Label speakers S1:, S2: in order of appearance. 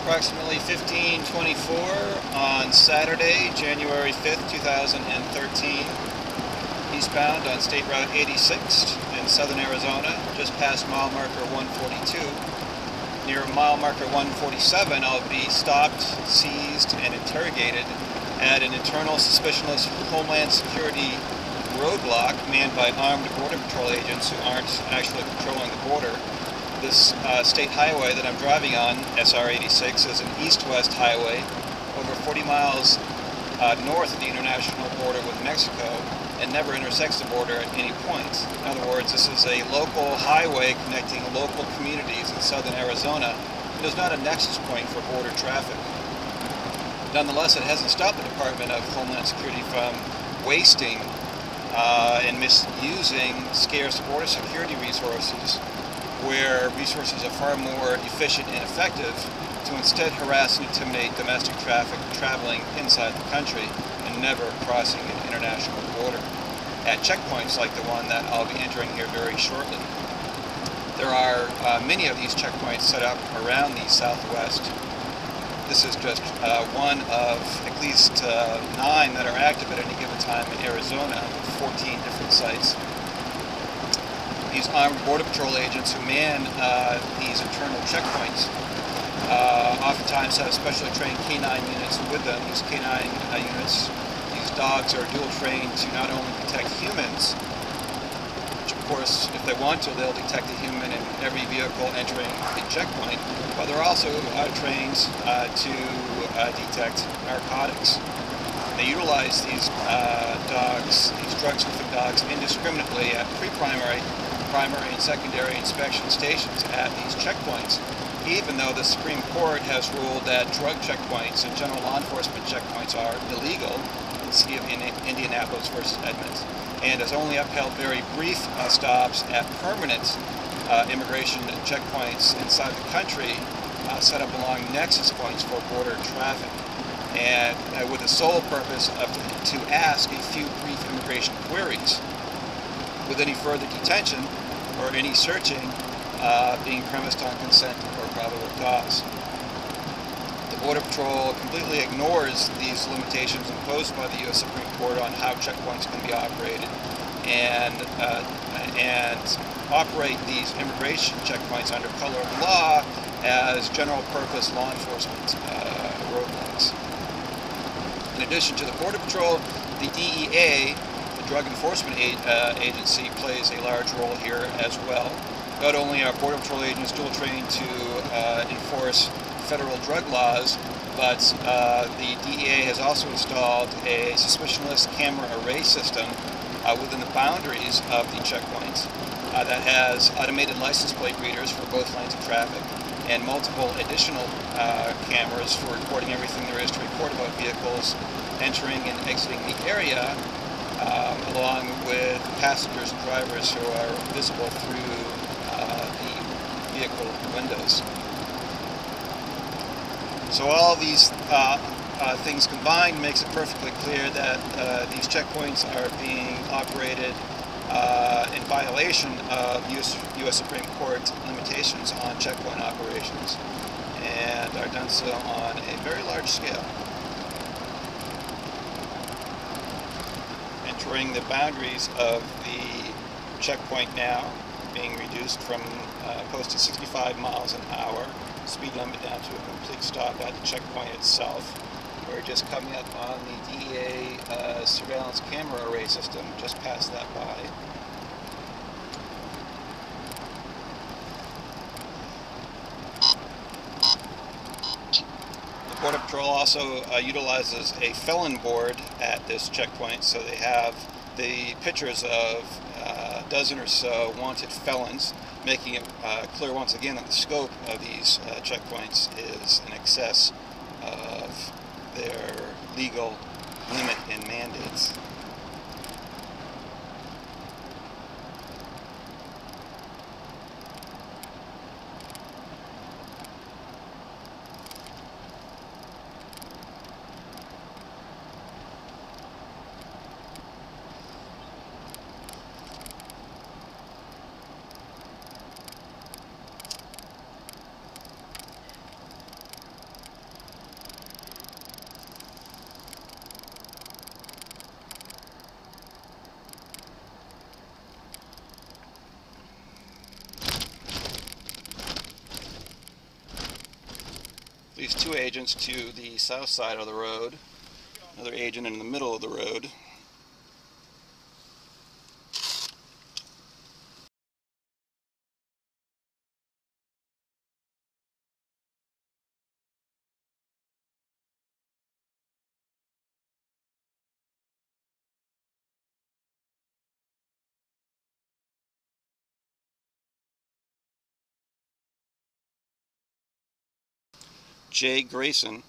S1: approximately 15:24 on Saturday, January 5th, 2013, eastbound on State Route 86 in southern Arizona, just past mile marker 142. Near mile marker 147, I'll be stopped, seized, and interrogated at an internal suspicionless Homeland Security roadblock manned by armed Border Patrol agents who aren't actually patrolling the border. This state highway that I'm driving on, SR 86, is an east-west highway over 40 miles north of the international border with Mexico and never intersects the border at any point. In other words, this is a local highway connecting local communities in southern Arizona. It is not a nexus point for border traffic. Nonetheless, it hasn't stopped the Department of Homeland Security from wasting and misusing scarce border security resources where resources are far more efficient and effective to instead harass and intimidate domestic traffic traveling inside the country and never crossing an international border at checkpoints like the one that I'll be entering here very shortly. There are many of these checkpoints set up around the Southwest. This is just one of at least 9 that are active at any given time in Arizona, with 14 different sites. These armed Border Patrol agents who man these internal checkpoints oftentimes have specially trained canine units with them. These canine units, these dogs are dual trained to not only detect humans, which of course, if they want to, they'll detect a human in every vehicle entering a checkpoint, but they're also trained to detect narcotics. They utilize these dogs, these drug-sniffing dogs, indiscriminately at pre-primary, primary, and secondary inspection stations at these checkpoints, even though the Supreme Court has ruled that drug checkpoints and general law enforcement checkpoints are illegal in the city of Indianapolis versus Edmonds, and has only upheld very brief stops at permanent immigration checkpoints inside the country set up along nexus points for border traffic, and with the sole purpose of to ask a few brief immigration queries, with any further detention or any searching being premised on consent or probable cause. The Border Patrol completely ignores these limitations imposed by the U.S. Supreme Court on how checkpoints can be operated, and operate these immigration checkpoints under color of law as general purpose law enforcement roadblocks. In addition to the Border Patrol, the DEA, the Drug Enforcement Agency, plays a large role here as well. Not only are Border Patrol agents dual trained to enforce federal drug laws, but the DEA has also installed a suspicionless camera array system within the boundaries of the checkpoints that has automated license plate readers for both lanes of traffic and multiple additional cameras for recording everything there is to report about vehicles entering and exiting the area, along with passengers and drivers who are visible through the vehicle windows. So all these things combined makes it perfectly clear that these checkpoints are being operated in violation of U.S. Supreme Court limitations on checkpoint operations, and are done so on a very large scale. Entering the boundaries of the checkpoint now, being reduced from posted 65 miles an hour, speed limit down to a complete stop at the checkpoint itself. We're just coming up on the DEA surveillance camera array system, just past that by. The Border Patrol also utilizes a felon board at this checkpoint, so they have the pictures of a dozen or so wanted felons, making it clear once again that the scope of these checkpoints is in excess of their legal limit and mandates. 2 agents to the south side of the road, another agent in the middle of the road. J. Grayson